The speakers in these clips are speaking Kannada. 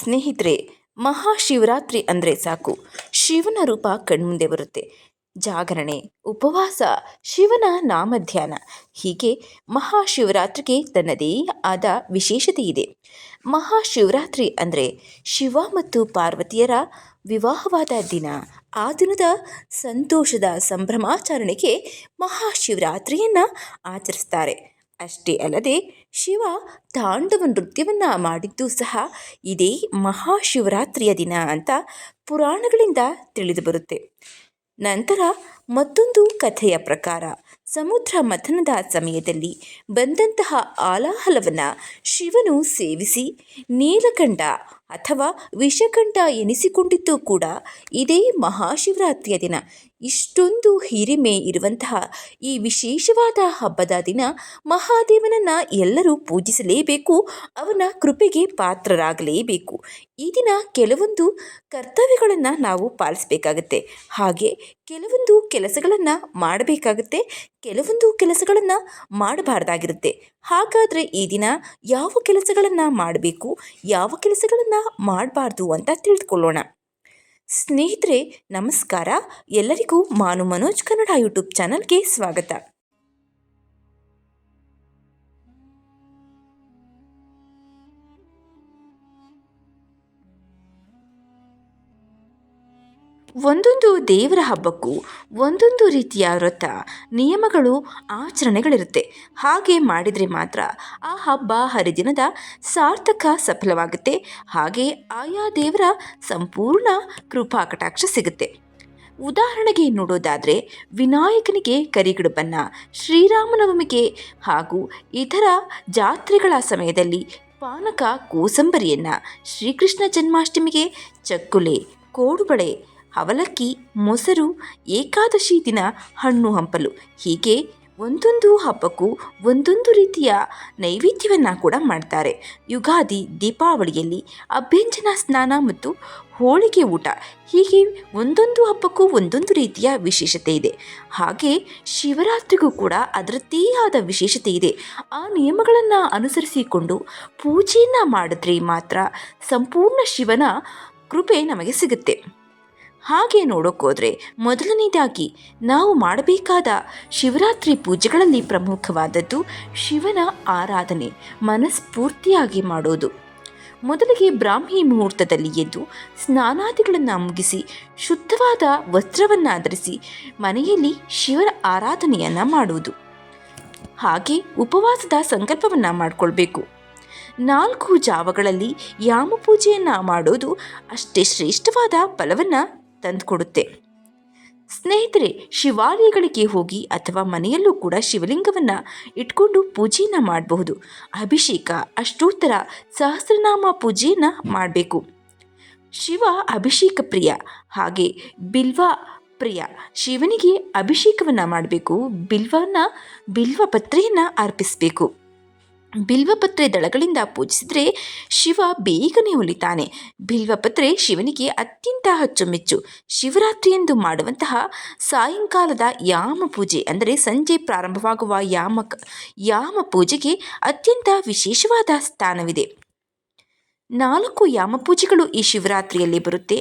ಸ್ನೇಹಿತರೆ, ಮಹಾಶಿವರಾತ್ರಿ ಅಂದರೆ ಸಾಕು ಶಿವನ ರೂಪ ಕಣ್ಮುಂದೆ ಬರುತ್ತೆ. ಜಾಗರಣೆ, ಉಪವಾಸ, ಶಿವನ ನಾಮಧ್ಯಾನ ಹೀಗೆ ಮಹಾಶಿವರಾತ್ರಿಗೆ ತನ್ನದೇ ಆದ ವಿಶೇಷತೆ ಇದೆ. ಮಹಾಶಿವರಾತ್ರಿ ಅಂದರೆ ಶಿವ ಮತ್ತು ಪಾರ್ವತಿಯರ ವಿವಾಹವಾದ ದಿನ. ಆ ದಿನದ ಸಂತೋಷದ ಸಂಭ್ರಮಾಚರಣೆಗೆ ಮಹಾಶಿವರಾತ್ರಿಯನ್ನು ಆಚರಿಸ್ತಾರೆ. ಅಷ್ಟೇ ಅಲ್ಲದೆ ಶಿವ ತಾಂಡವ ನೃತ್ಯವನ್ನು ಮಾಡಿದ್ದು ಸಹ ಇದೇ ಮಹಾಶಿವರಾತ್ರಿಯ ದಿನ ಅಂತ ಪುರಾಣಗಳಿಂದ ತಿಳಿದುಬರುತ್ತೆ. ನಂತರ ಮತ್ತೊಂದು ಕಥೆಯ ಪ್ರಕಾರ ಸಮುದ್ರ ಮಥನದ ಸಮಯದಲ್ಲಿ ಬಂದಂತಹ ಆಲಾಹಲವನ್ನು ಶಿವನು ಸೇವಿಸಿ ನೀಲಕಂಠ ಅಥವಾ ವಿಷಕಂಠ ಎನಿಸಿಕೊಂಡಿದ್ದು ಕೂಡ ಇದೇ ಮಹಾಶಿವರಾತ್ರಿಯ ದಿನ. ಇಷ್ಟೊಂದು ಹಿರಿಮೆ ಇರುವಂತಹ ಈ ವಿಶೇಷವಾದ ಹಬ್ಬದ ದಿನ ಮಹಾದೇವನನ್ನು ಎಲ್ಲರೂ ಪೂಜಿಸಲೇಬೇಕು, ಅವನ ಕೃಪೆಗೆ ಪಾತ್ರರಾಗಲೇಬೇಕು. ಈ ದಿನ ಕೆಲವೊಂದು ಕರ್ತವ್ಯಗಳನ್ನು ನಾವು ಪಾಲಿಸಬೇಕಾಗತ್ತೆ. ಹಾಗೆ ಕೆಲವೊಂದು ಕೆಲಸಗಳನ್ನು ಮಾಡಬೇಕಾಗುತ್ತೆ, ಕೆಲವೊಂದು ಕೆಲಸಗಳನ್ನು ಮಾಡಬಾರ್ದಾಗಿರುತ್ತೆ. ಹಾಗಾದರೆ ಈ ದಿನ ಯಾವ ಕೆಲಸಗಳನ್ನು ಮಾಡಬೇಕು, ಯಾವ ಕೆಲಸಗಳನ್ನು ಮಾಡಬಾರ್ದು ಅಂತ ತಿಳಿದುಕೊಳ್ಳೋಣ. ಸ್ನೇಹಿತರೆ ನಮಸ್ಕಾರ. ಎಲ್ಲರಿಗೂ ಮಾನು ಮನೋಜ್ ಕನ್ನಡ ಯೂಟ್ಯೂಬ್ ಚಾನಲ್ಗೆ ಸ್ವಾಗತ. ಒಂದೊಂದು ದೇವರ ಹಬ್ಬಕ್ಕೂ ಒಂದೊಂದು ರೀತಿಯ ವ್ರತ, ನಿಯಮಗಳು, ಆಚರಣೆಗಳಿರುತ್ತೆ. ಹಾಗೆ ಮಾಡಿದರೆ ಮಾತ್ರ ಆ ಹಬ್ಬ ಹರಿದಿನದ ಸಾರ್ಥಕ ಸಫಲವಾಗುತ್ತೆ. ಹಾಗೆ ಆಯಾ ದೇವರ ಸಂಪೂರ್ಣ ಕೃಪಾ ಕಟಾಕ್ಷ ಸಿಗುತ್ತೆ. ಉದಾಹರಣೆಗೆ ನೋಡೋದಾದರೆ ವಿನಾಯಕನಿಗೆ ಕರಿಗಡು ಬಣ್ಣ, ಶ್ರೀರಾಮನವಮಿಗೆ ಹಾಗೂ ಇತರ ಜಾತ್ರೆಗಳ ಸಮಯದಲ್ಲಿ ಪಾನಕ ಕೋಸಂಬರಿಯನ್ನು, ಶ್ರೀಕೃಷ್ಣ ಜನ್ಮಾಷ್ಟಮಿಗೆ ಚಕ್ಕುಲೆ, ಕೋಡುಬಳೆ, ಅವಲಕ್ಕಿ, ಮೊಸರು, ಏಕಾದಶಿ ದಿನ ಹಣ್ಣು ಹಂಪಲು, ಹೀಗೆ ಒಂದೊಂದು ಹಬ್ಬಕ್ಕೂ ಒಂದೊಂದು ರೀತಿಯ ನೈವೇದ್ಯವನ್ನು ಕೂಡ ಮಾಡ್ತಾರೆ. ಯುಗಾದಿ, ದೀಪಾವಳಿಯಲ್ಲಿ ಅಭ್ಯಂಜನ ಸ್ನಾನ ಮತ್ತು ಹೋಳಿಗೆ ಊಟ, ಹೀಗೆ ಒಂದೊಂದು ಹಬ್ಬಕ್ಕೂ ಒಂದೊಂದು ರೀತಿಯ ವಿಶೇಷತೆ ಇದೆ. ಹಾಗೆ ಶಿವರಾತ್ರಿಗೂ ಕೂಡ ಅದರದ್ದೇ ಆದ ವಿಶೇಷತೆ ಇದೆ. ಆ ನಿಯಮಗಳನ್ನು ಅನುಸರಿಸಿಕೊಂಡು ಪೂಜೆಯನ್ನು ಮಾಡಿದ್ರೆ ಮಾತ್ರ ಸಂಪೂರ್ಣ ಶಿವನ ಕೃಪೆ ನಮಗೆ ಸಿಗುತ್ತೆ. ಹಾಗೆ ನೋಡೋಕ್ಕೋದ್ರೆ ಮೊದಲನೇದಾಗಿ ನಾವು ಮಾಡಬೇಕಾದ ಶಿವರಾತ್ರಿ ಪೂಜೆಗಳಲ್ಲಿ ಪ್ರಮುಖವಾದದ್ದು ಶಿವನ ಆರಾಧನೆ ಮನಸ್ಫೂರ್ತಿಯಾಗಿ ಮಾಡೋದು. ಮೊದಲಿಗೆ ಬ್ರಾಹ್ಮಿ ಮುಹೂರ್ತದಲ್ಲಿ ಎದ್ದು ಸ್ನಾನಾದಿಗಳನ್ನು ಮುಗಿಸಿ ಶುದ್ಧವಾದ ವಸ್ತ್ರವನ್ನು ಧರಿಸಿ ಮನೆಯಲ್ಲಿ ಶಿವನ ಆರಾಧನೆಯನ್ನು ಮಾಡುವುದು. ಹಾಗೆ ಉಪವಾಸದ ಸಂಕಲ್ಪವನ್ನು ಮಾಡಿಕೊಳ್ಬೇಕು. 4 ಜಾವಗಳಲ್ಲಿ ಯಾಮ ಪೂಜೆಯನ್ನು ಮಾಡೋದು ಅಷ್ಟೇ ಶ್ರೇಷ್ಠವಾದ ಫಲವನ್ನು ತಂದುಕೊಡುತ್ತೆ. ಸ್ನೇಹಿತರೆ, ಶಿವಾಲಯಗಳಿಗೆ ಹೋಗಿ ಅಥವಾ ಮನೆಯಲ್ಲೂ ಕೂಡ ಶಿವಲಿಂಗವನ್ನು ಇಟ್ಕೊಂಡು ಪೂಜೆಯನ್ನು ಮಾಡಬಹುದು. ಅಭಿಷೇಕ, ಅಷ್ಟೋತ್ತರ, ಸಹಸ್ರನಾಮ ಪೂಜೆಯನ್ನು ಮಾಡಬೇಕು. ಶಿವ ಅಭಿಷೇಕ ಪ್ರಿಯ, ಹಾಗೆ ಬಿಲ್ವ ಪ್ರಿಯ. ಶಿವನಿಗೆ ಅಭಿಷೇಕವನ್ನು ಮಾಡಬೇಕು. ಬಿಲ್ವಪತ್ರೆಯನ್ನು ಅರ್ಪಿಸಬೇಕು. ಬಿಲ್ವಪತ್ರೆ ದಳಗಳಿಂದ ಪೂಜಿಸಿದರೆ ಶಿವ ಬೇಗನೆ ಒಲಿತಾನೆ. ಬಿಲ್ವಪತ್ರೆ ಶಿವನಿಗೆ ಅತ್ಯಂತ ಅಚ್ಚುಮೆಚ್ಚು. ಶಿವರಾತ್ರಿಯಂದು ಮಾಡುವಂತಹ ಸಾಯಂಕಾಲದ ಯಾಮ ಪೂಜೆ ಅಂದರೆ ಸಂಜೆ ಪ್ರಾರಂಭವಾಗುವ ಯಾಮ ಪೂಜೆಗೆ ಅತ್ಯಂತ ವಿಶೇಷವಾದ ಸ್ಥಾನವಿದೆ. 4 ಯಾಮ ಪೂಜೆಗಳು ಈ ಶಿವರಾತ್ರಿಯಲ್ಲಿ ಬರುತ್ತೆ.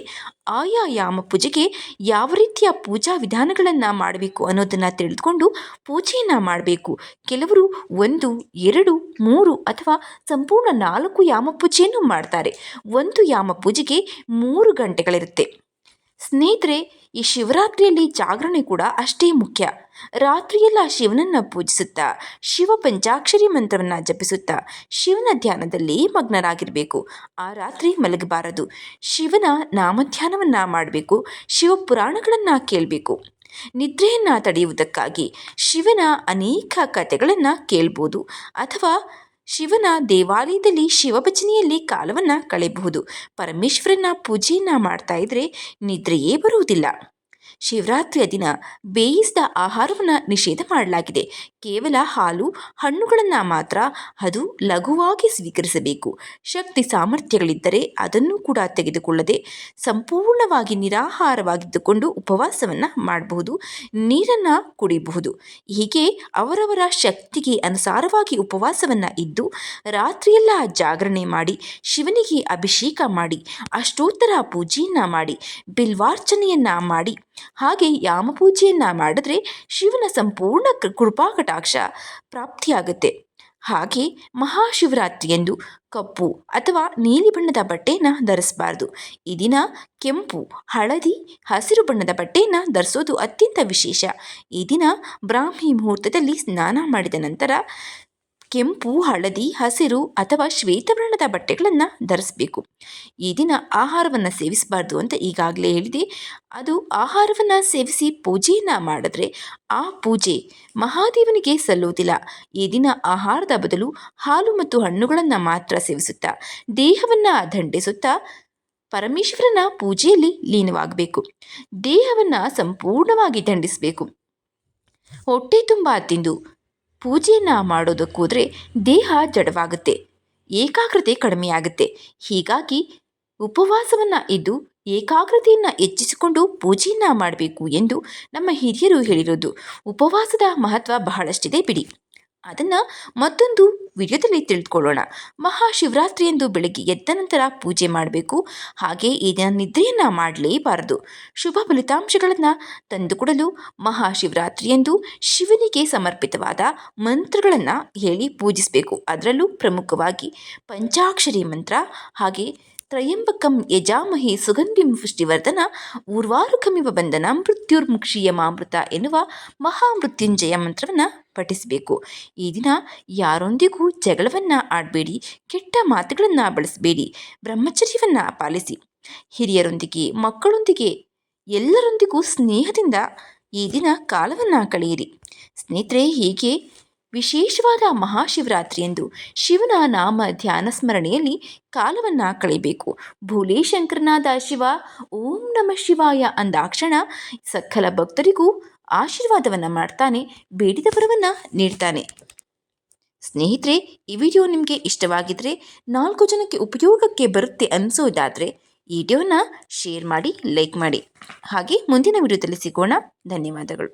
ಆಯಾ ಯಾಮ ಪೂಜೆಗೆ ಯಾವ ರೀತಿಯ ಪೂಜಾ ವಿಧಾನಗಳನ್ನು ಮಾಡಬೇಕು ಅನ್ನೋದನ್ನು ತಿಳಿದುಕೊಂಡು ಪೂಜೆಯನ್ನು ಮಾಡಬೇಕು. ಕೆಲವರು 1, 2, 3 ಅಥವಾ ಸಂಪೂರ್ಣ 4 ಯಾಮ ಪೂಜೆಯನ್ನು ಮಾಡ್ತಾರೆ. ಒಂದು ಯಾಮ ಪೂಜೆಗೆ 3 ಗಂಟೆಗಳಿರುತ್ತೆ. ಸ್ನೇಹಿತರೆ, ಈ ಶಿವರಾತ್ರಿಯಲ್ಲಿ ಜಾಗರಣೆ ಕೂಡ ಅಷ್ಟೇ ಮುಖ್ಯ. ರಾತ್ರಿಯೆಲ್ಲ ಶಿವನನ್ನು ಪೂಜಿಸುತ್ತಾ ಶಿವ ಪಂಚಾಕ್ಷರಿ ಮಂತ್ರವನ್ನು ಜಪಿಸುತ್ತಾ ಶಿವನ ಧ್ಯಾನದಲ್ಲಿ ಮಗ್ನರಾಗಿರಬೇಕು. ಆ ರಾತ್ರಿ ಮಲಗಬಾರದು. ಶಿವನ ನಾಮಧ್ಯಾನವನ್ನು ಮಾಡಬೇಕು. ಶಿವ ಪುರಾಣಗಳನ್ನು ಕೇಳಬೇಕು. ನಿದ್ರೆಯನ್ನು ತಡೆಯುವುದಕ್ಕಾಗಿ ಶಿವನ ಅನೇಕ ಕಥೆಗಳನ್ನು ಕೇಳ್ಬೋದು ಅಥವಾ ಶಿವನ ದೇವಾಲಯದಲ್ಲಿ ಶಿವಭಜನೆಯಲ್ಲಿ ಕಾಲವನ್ನು ಕಳೆಯಬಹುದು. ಪರಮೇಶ್ವರನ ಪೂಜೆಯನ್ನು ಮಾಡ್ತಾ ಇದ್ದರೆ ನಿದ್ರೆಯೇ ಬರುವುದಿಲ್ಲ. ಶಿವರಾತ್ರಿಯ ದಿನ ಬೇಯಿಸಿದ ಆಹಾರವನ್ನು ನಿಷೇಧ ಮಾಡಲಾಗಿದೆ. ಕೇವಲ ಹಾಲು ಹಣ್ಣುಗಳನ್ನು ಮಾತ್ರ ಅದು ಲಘುವಾಗಿ ಸ್ವೀಕರಿಸಬೇಕು. ಶಕ್ತಿ ಸಾಮರ್ಥ್ಯಗಳಿದ್ದರೆ ಅದನ್ನು ಕೂಡ ತೆಗೆದುಕೊಳ್ಳದೆ ಸಂಪೂರ್ಣವಾಗಿ ನಿರಾಹಾರವಾಗಿದ್ದುಕೊಂಡು ಉಪವಾಸವನ್ನು ಮಾಡಬಹುದು. ನೀರನ್ನು ಕುಡಿಯಬಹುದು. ಹೀಗೆ ಅವರವರ ಶಕ್ತಿಗೆ ಅನುಸಾರವಾಗಿ ಉಪವಾಸವನ್ನು ಇದ್ದು ರಾತ್ರಿಯೆಲ್ಲ ಜಾಗರಣೆ ಮಾಡಿ ಶಿವನಿಗೆ ಅಭಿಷೇಕ ಮಾಡಿ ಅಷ್ಟೋತ್ತರ ಪೂಜೆಯನ್ನು ಮಾಡಿ ಬಿಲ್ವಾರ್ಚನೆಯನ್ನು ಮಾಡಿ ಹಾಗೆ ಯಾಮಪೂಜೆಯನ್ನು ಮಾಡಿದ್ರೆ ಶಿವನ ಸಂಪೂರ್ಣ ಕೃಪಾ ಕಟಾಕ್ಷ ಪ್ರಾಪ್ತಿಯಾಗುತ್ತೆ. ಹಾಗೆ ಮಹಾಶಿವರಾತ್ರಿಯಂದು ಕಪ್ಪು ಅಥವಾ ನೀಲಿ ಬಣ್ಣದ ಬಟ್ಟೆಯನ್ನು ಧರಿಸಬಾರ್ದು. ಈ ದಿನ ಕೆಂಪು, ಹಳದಿ, ಹಸಿರು ಬಣ್ಣದ ಬಟ್ಟೆಯನ್ನು ಧರಿಸೋದು ಅತ್ಯಂತ ವಿಶೇಷ. ಈ ದಿನ ಬ್ರಾಹ್ಮಿ ಮುಹೂರ್ತದಲ್ಲಿ ಸ್ನಾನ ಮಾಡಿದ ನಂತರ ಕೆಂಪು, ಹಳದಿ, ಹಸಿರು ಅಥವಾ ಶ್ವೇತವರ್ಣದ ಬಟ್ಟೆಗಳನ್ನು ಧರಿಸಬೇಕು. ಈ ದಿನ ಆಹಾರವನ್ನು ಸೇವಿಸಬಾರ್ದು ಅಂತ ಈಗಾಗಲೇ ಹೇಳಿದೆ. ಅದು ಆಹಾರವನ್ನು ಸೇವಿಸಿ ಪೂಜೆಯನ್ನು ಮಾಡಿದ್ರೆ ಆ ಪೂಜೆ ಮಹಾದೇವನಿಗೆ ಸಲ್ಲುವುದಿಲ್ಲ. ಈ ದಿನ ಆಹಾರದ ಬದಲು ಹಾಲು ಮತ್ತು ಹಣ್ಣುಗಳನ್ನು ಮಾತ್ರ ಸೇವಿಸುತ್ತಾ ದೇಹವನ್ನು ದಂಡಿಸುತ್ತಾ ಪರಮೇಶ್ವರನ ಪೂಜೆಯಲ್ಲಿ ಲೀನವಾಗಬೇಕು. ದೇಹವನ್ನು ಸಂಪೂರ್ಣವಾಗಿ ದಂಡಿಸಬೇಕು. ಹೊಟ್ಟೆ ತುಂಬ ತಿಂದು ಪೂಜೆಯನ್ನು ಮಾಡೋದಕ್ಕೋದ್ರೆ ದೇಹ ಜಡವಾಗುತ್ತೆ, ಏಕಾಗ್ರತೆ ಕಡಿಮೆಯಾಗುತ್ತೆ. ಹೀಗಾಗಿ ಉಪವಾಸವನ್ನು ಇದ್ದು ಏಕಾಗ್ರತೆಯನ್ನು ಹೆಚ್ಚಿಸಿಕೊಂಡು ಪೂಜೆಯನ್ನು ಮಾಡಬೇಕು ಎಂದು ನಮ್ಮ ಹಿರಿಯರು ಹೇಳಿರೋದು. ಉಪವಾಸದ ಮಹತ್ವ ಬಹಳಷ್ಟಿದೆ ಬಿಡಿ, ಅದನ್ನು ಮತ್ತೊಂದು ವಿಡಿಯೋದಲ್ಲಿ ತಿಳಿದುಕೊಳ್ಳೋಣ. ಮಹಾಶಿವರಾತ್ರಿಯಂದು ಬೆಳಗ್ಗೆ ಎದ್ದ ನಂತರ ಪೂಜೆ ಮಾಡಬೇಕು. ಹಾಗೆ ಈ ದಿನ ನಿದ್ರೆಯನ್ನು ಮಾಡಲೇಬಾರದು. ಶುಭ ಫಲಿತಾಂಶಗಳನ್ನು ತಂದುಕೊಡಲು ಮಹಾಶಿವರಾತ್ರಿಯಂದು ಶಿವನಿಗೆ ಸಮರ್ಪಿತವಾದ ಮಂತ್ರಗಳನ್ನು ಹೇಳಿ ಪೂಜಿಸಬೇಕು. ಅದರಲ್ಲೂ ಪ್ರಮುಖವಾಗಿ ಪಂಚಾಕ್ಷರಿ ಮಂತ್ರ ಹಾಗೆ ತ್ರಯಂಬಕಂ ಯಜಾಮಹೇ ಸುಗಂಧಿಂ ಪುಷ್ಟಿವರ್ಧನ ಊರ್ವಾರುಕಮಿವ ಬಂಧನ ಮೃತ್ಯುರ್ಮುಕ್ಷೀಯಮಾಮೃತ ಎನ್ನುವ ಮಹಾಮೃತ್ಯುಂಜಯ ಮಂತ್ರವನ್ನು ಪಠಿಸಬೇಕು. ಈ ದಿನ ಯಾರೊಂದಿಗೂ ಜಗಳವನ್ನು ಆಡಬೇಡಿ, ಕೆಟ್ಟ ಮಾತುಗಳನ್ನು ಬಳಸಬೇಡಿ, ಬ್ರಹ್ಮಚರ್ಯವನ್ನು ಪಾಲಿಸಿ. ಹಿರಿಯರೊಂದಿಗೆ, ಮಕ್ಕಳೊಂದಿಗೆ, ಎಲ್ಲರೊಂದಿಗೂ ಸ್ನೇಹದಿಂದ ಈ ದಿನ ಕಾಲವನ್ನು ಕಳೆಯಿರಿ. ಸ್ನೇಹಿತರೆ, ಹೀಗೆ ವಿಶೇಷವಾದ ಮಹಾಶಿವರಾತ್ರಿಯಂದು ಶಿವನ ನಾಮ ಧ್ಯಾನ ಸ್ಮರಣೆಯಲ್ಲಿ ಕಾಲವನ್ನು ಕಳೆಯಬೇಕು. ಭೋಲೆ ಶಂಕರನಾದ ಶಿವ ಓಂ ನಮಃ ಶಿವಾಯ ಅಂದಾಕ್ಷಣ ಸಕಲ ಭಕ್ತರಿಗೂ ಆಶೀರ್ವಾದವನ್ನು ಮಾಡ್ತಾನೆ, ಬೇಡಿದ ವರವನ್ನು ನೀಡ್ತಾನೆ. ಸ್ನೇಹಿತರೆ, ಈ ವಿಡಿಯೋ ನಿಮಗೆ ಇಷ್ಟವಾಗಿದ್ದರೆ 4 ಜನಕ್ಕೆ ಉಪಯೋಗಕ್ಕೆ ಬರುತ್ತೆ ಅನಿಸೋದಾದರೆ ಈ ವಿಡಿಯೋನ ಶೇರ್ ಮಾಡಿ, ಲೈಕ್ ಮಾಡಿ. ಹಾಗೆ ಮುಂದಿನ ವಿಡಿಯೋದಲ್ಲಿ ಸಿಗೋಣ. ಧನ್ಯವಾದಗಳು.